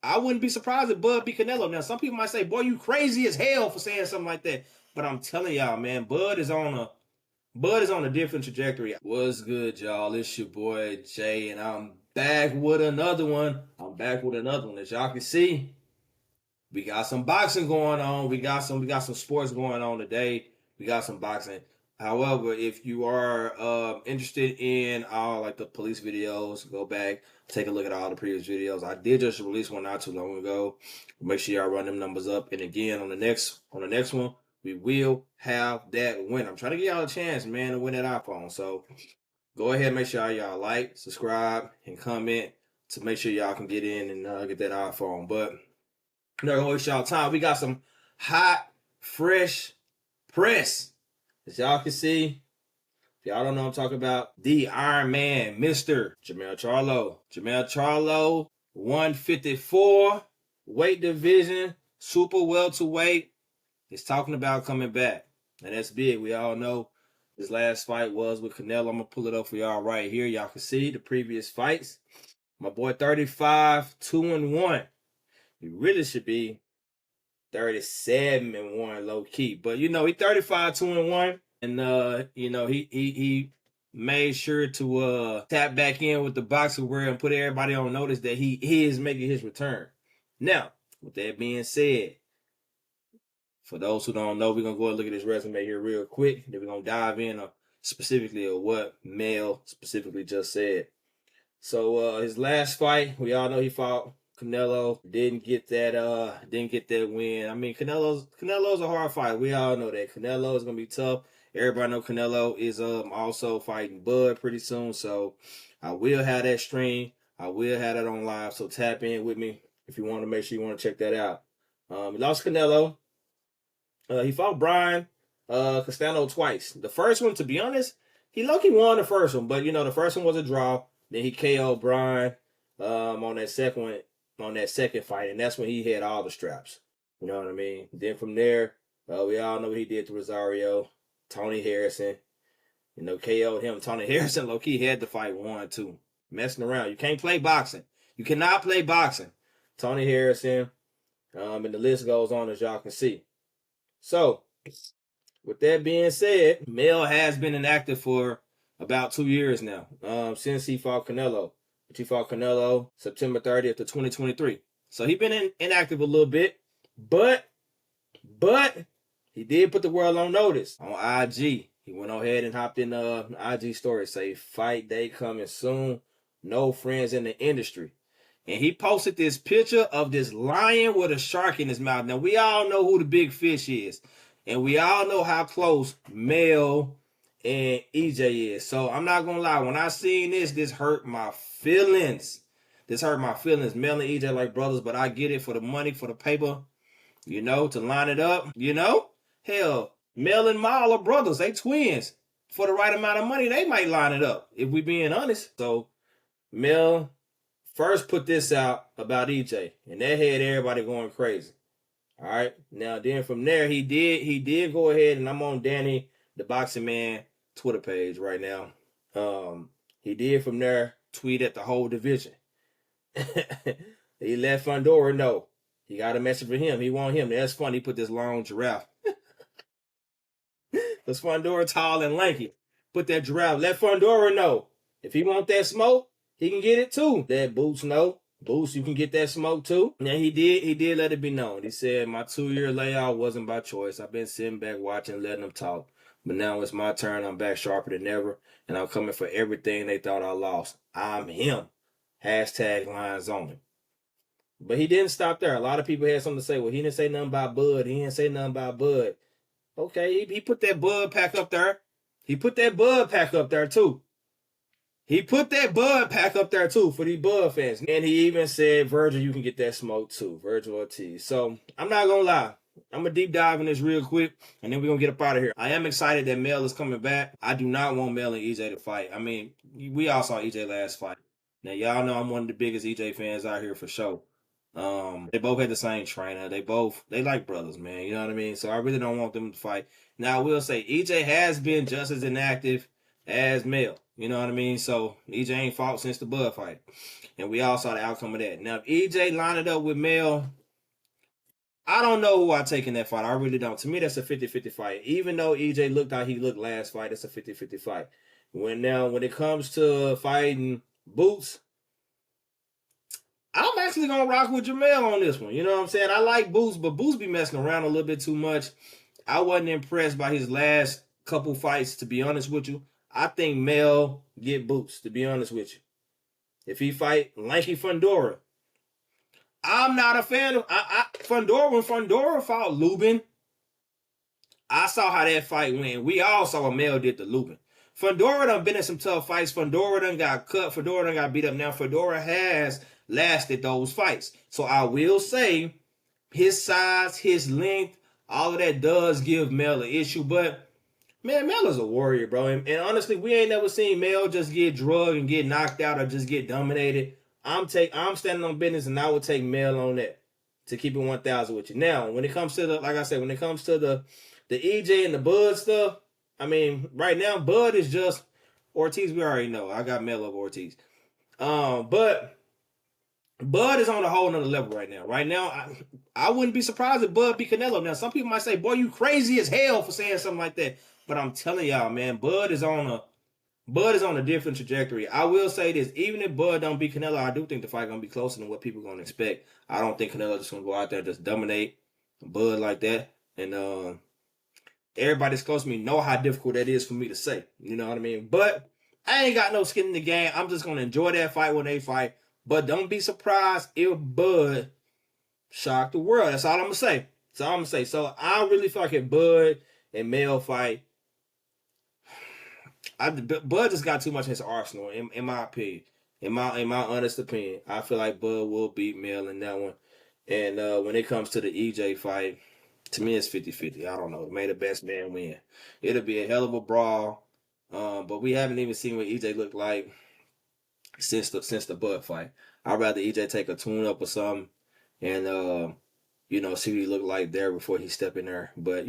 I wouldn't be surprised if Bud beat Canelo. Now, some people might say, boy, you crazy as hell for saying something like that. But I'm telling y'all, man, Bud is on a different trajectory. What's good, y'all? It's your boy Jay, and I'm back with another one. As y'all can see, we got some boxing going on. We got some sports going on today. We got some boxing. However, if you are interested in all like the police videos, go back, take a look at all the previous videos. I did just release one not too long ago. Make sure y'all run them numbers up. And again, on the next one, we will have that win. I'm trying to give y'all a chance, man, to win that iPhone. So go ahead, make sure y'all like, subscribe, and comment to make sure y'all can get in and get that iPhone. But no, gonna waste y'all time. We got some hot, fresh press. As y'all can see, if y'all don't know what I'm talking about, the Iron Man, Mr. Jermell Charlo. Jermell Charlo, 154, weight division, super welterweight. He's talking about coming back. And that's big. We all know his last fight was with Canelo. I'm going to pull it up for y'all right here. Y'all can see the previous fights. My boy 35, 2-1. He really should be 37-1 low key. But you know, he 35, 2-1. And you know, he made sure to tap back in with the boxing world and put everybody on notice that he is making his return. Now, with that being said, for those who don't know, we're gonna go and look at his resume here real quick. Then we're gonna dive in specifically of what Mel specifically just said. So his last fight, we all know he fought Canelo. Didn't get that win. I mean, Canelo's a hard fight. We all know that. Canelo is gonna be tough. Everybody know Canelo is also fighting Bud pretty soon. So I will have that stream. I will have that on live. So tap in with me if you want to make sure you want to check that out. He lost Canelo. He fought Brian Castellano twice. The first one, to be honest, he low-key won the first one, but you know, the first one was a draw. Then he KO'd Brian on that second fight, and that's when he had all the straps. You know what I mean? Then from there, we all know what he did to Rosario, Tony Harrison. You know, KO'd him. Tony Harrison, low-key had the fight 1-2. Messing around. You can't play boxing. You cannot play boxing. Tony Harrison, and the list goes on, as y'all can see. So, with that being said, Mel has been inactive for about 2 years now, since he fought Canelo. But he fought Canelo September 30th of 2023. So he's been inactive a little bit, but he did put the world on notice on IG. He went ahead and hopped in IG story, say fight day coming soon. No friends in the industry. And he posted this picture of this lion with a shark in his mouth. Now, we all know who the big fish is. And we all know how close Mel and EJ is. So, I'm not going to lie. When I seen this hurt my feelings. Mel and EJ like brothers, but I get it for the money, for the paper, you know, to line it up, you know. Hell, Mel and Mal are brothers. They twins. For the right amount of money, they might line it up, if we being honest. So, Mel first put this out about EJ, and that had everybody going crazy. All right. Now, then from there, he did go ahead, and I'm on Danny, the Boxing Man, Twitter page right now. He did from there tweet at the whole division. He let Fundora know. He got a message for him. He want him. That's funny. He put this long giraffe. Because Fundora tall and lanky. Put that giraffe. Let Fundora know. If he want that smoke, he can get it too. That Boots know. Boots, you can get that smoke too. Now he did let it be known. He said, my 2-year layout wasn't by choice. I've been sitting back watching, letting them talk. But now it's my turn. I'm back sharper than ever. And I'm coming for everything they thought I lost. I'm him. Hashtag lines on him. But he didn't stop there. A lot of people had something to say. Well, he didn't say nothing about Bud. He didn't say nothing about Bud. Okay, he put that Bud pack up there. He put that Bud pack up there too. For these Bud fans. And he even said, Virgil, you can get that smoke too. Virgil Ortiz. So, I'm not going to lie. I'm going to deep dive in this real quick, and then we're going to get up out of here. I am excited that Mel is coming back. I do not want Mel and EJ to fight. I mean, we all saw EJ last fight. Now, y'all know I'm one of the biggest EJ fans out here for sure. They both had the same trainer. They like brothers, man. You know what I mean? So I really don't want them to fight. Now, I will say EJ has been just as inactive as Mel. You know what I mean? So EJ ain't fought since the Bud fight. And we all saw the outcome of that. Now, if EJ lined it up with Mel, I don't know who I take in that fight. I really don't. To me, that's a 50-50 fight. Even though EJ looked how he looked last fight, it's a 50-50 fight. When it comes to fighting Boots, I'm actually gonna rock with Jermell on this one. You know what I'm saying? I like Boots, but Boots be messing around a little bit too much. I wasn't impressed by his last couple fights, to be honest with you. I think Mel get Boots, to be honest with you. If he fight Lanky Fundora, I'm not a fan of Fundora. When Fundora fought Lubin, I saw how that fight went. We all saw what Mel did to Lubin. Fundora done been in some tough fights. Fundora done got cut. Fundora done got beat up. Now Fundora has lasted those fights. So I will say his size, his length, all of that does give Mel an issue. But man, Mel is a warrior, bro. And honestly, we ain't never seen Mel just get drugged and get knocked out or just get dominated. I'm standing on business, and I would take Mel on that to keep it 1,000 with you. Now, when it comes to the, like I said, when it comes to the EJ and the Bud stuff, I mean, right now Bud is just Ortiz. We already know. I got Mel over Ortiz. But Bud is on a whole nother level right now. Right now, I wouldn't be surprised if Bud beat Canelo. Now, some people might say, boy, you crazy as hell for saying something like that. But I'm telling y'all, man, Bud is on a different trajectory. I will say this, even if Bud don't beat Canelo, I do think the fight gonna be closer than what people gonna expect. I don't think Canelo just gonna go out there and just dominate Bud like that. And everybody that's close to me know how difficult that is for me to say. You know what I mean? But I ain't got no skin in the game. I'm just gonna enjoy that fight when they fight. But don't be surprised if Bud shocked the world. That's all I'm gonna say. That's all I'm gonna say. So I really feel like if Bud and Mel fight, Bud just got too much in his arsenal, in my opinion. In my honest opinion, I feel like Bud will beat Mel in that one. And when it comes to the EJ fight, to me it's 50-50. I don't know. May the best man win. It'll be a hell of a brawl. But we haven't even seen what EJ looked like since the Bud fight. I'd rather EJ take a tune up or something and see what he looked like there before he step in there. But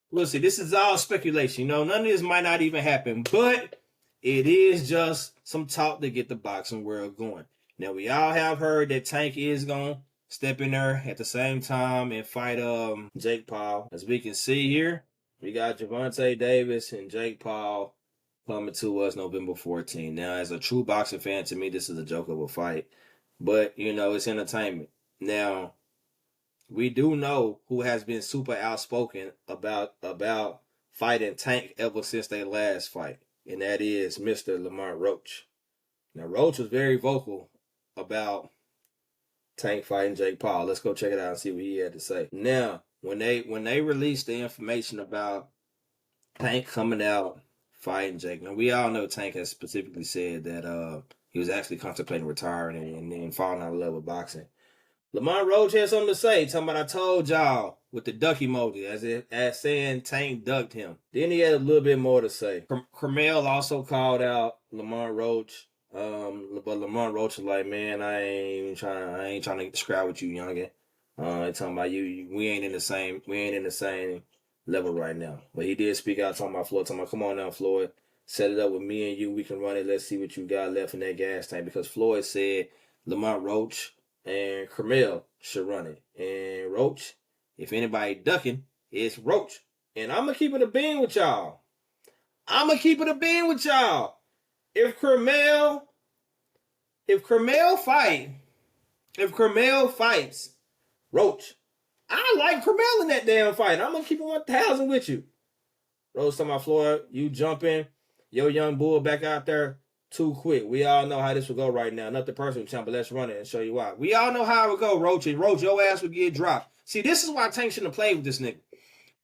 we'll see. This is all speculation. None of this might not even happen, but it is just some talk to get the boxing world going. Now, we all have heard that Tank is going to step in there at the same time and fight Jake Paul. As we can see here, we got Gervonta Davis and Jake Paul coming to us November 14th. Now, as a true boxing fan, to me, this is a joke of a fight. But, it's entertainment. Now, we do know who has been super outspoken about fighting Tank ever since their last fight, and that is Mr. Lamont Roach. Now, Roach was very vocal about Tank fighting Jake Paul. Let's go check it out and see what he had to say. Now, when they released the information about Tank coming out fighting Jake, now we all know Tank has specifically said that he was actually contemplating retiring and then falling out of love with boxing. Lamont Roach had something to say, talking about I told y'all with the duck emoji, as saying Tank ducked him. Then he had a little bit more to say. Jermell also called out Lamont Roach, but Lamont Roach was like, man, I ain't trying to scrap with you, youngin. Talking about you, we ain't in the same level right now. But he did speak out, talking about Floyd, talking about, come on now, Floyd, set it up with me and you, we can run it. Let's see what you got left in that gas tank. Because Floyd said Lamont Roach and Jermell should run it. And Roach, if anybody ducking, it's Roach. And I'm going to keep it a bean with y'all. If Jermell fights Roach, I like Jermell in that damn fight. I'm going to keep it 1,000 with you. Roach talking about Floyd, you jumping, your young bull back out there too quick. We all know how this will go right now. Nothing personal, champ, but let's run it and show you why. We all know how it would go, Roach. And Roach, your ass would get dropped. See, this is why Tank shouldn't have played with this nigga.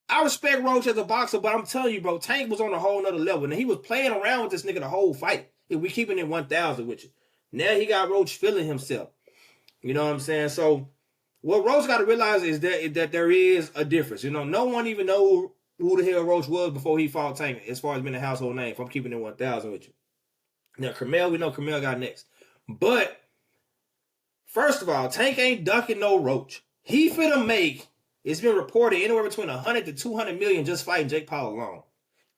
I respect Roach as a boxer, but I'm telling you, bro, Tank was on a whole nother level. And he was playing around with this nigga the whole fight. If we keeping it 1,000 with you. Now he got Roach feeling himself. You know what I'm saying? So what Roach got to realize is that there is a difference. No one even know who the hell Roach was before he fought Tank, as far as being a household name, if I'm keeping it 1,000 with you. Now, Jermell, we know Jermell got next. But, first of all, Tank ain't ducking no Roach. He finna make, it's been reported, anywhere between 100 to 200 million just fighting Jake Paul alone.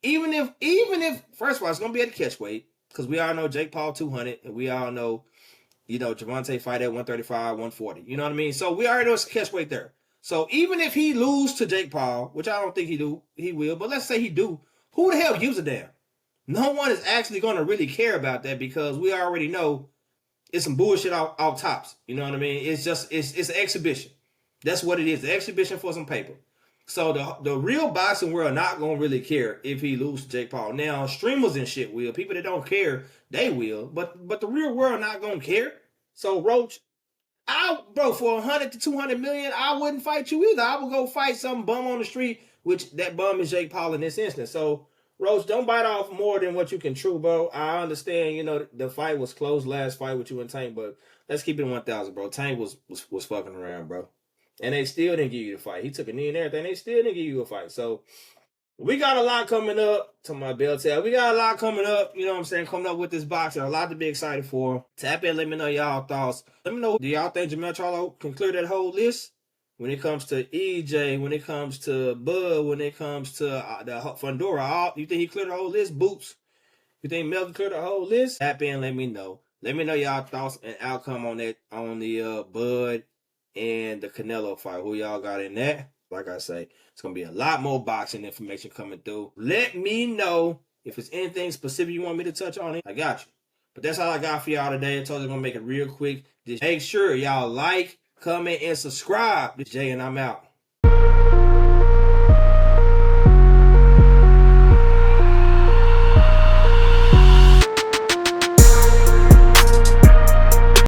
even if first of all it's gonna be at the catch weight because we all know Jake Paul 200 and we all know Gervonta fight at 135, 140. You know what I mean? So we already know it's catch weight there. So even if he lose to Jake Paul, which I don't think he will, but let's say he do, who the hell gives a damn? No one is actually going to really care about that because we already know it's some bullshit out tops. You know what I mean? It's an exhibition. That's what it is. An exhibition for some paper. So the real boxing world not gonna really care if he loses to Jake Paul. Now streamers and shit will. People that don't care, they will. But the real world not gonna care. So Roach, for 100 to 200 million, I wouldn't fight you either. I would go fight some bum on the street, which that bum is Jake Paul in this instance. So Roach, don't bite off more than what you can chew, bro. I understand, the fight was close last fight with you and Tank, but let's keep it 1,000, bro. Tank was fucking around, bro. And they still didn't give you the fight. He took a knee and everything. They still didn't give you a fight. So we got a lot coming up. To my bell tail. We got a lot coming up. You know what I'm saying? Coming up with this boxing. A lot to be excited for. Tap in. Let me know y'all thoughts. Let me know. Do y'all think Jermell Charlo can clear that whole list? When it comes to EJ, when it comes to Bud, when it comes to the Fundora, you think he cleared the whole list? Boots. You think Mel can clear the whole list? Tap in. Let me know. Let me know y'all thoughts and outcome on that on the Bud and the Canelo fight. Who y'all got in that? Like I say, it's going to be a lot more boxing information coming through. Let me know if it's anything specific you want me to touch on. I got you. But that's all I got for y'all today. I told you I'm going to make it real quick. Just make sure y'all like, comment, and subscribe. This is Jay, and I'm out.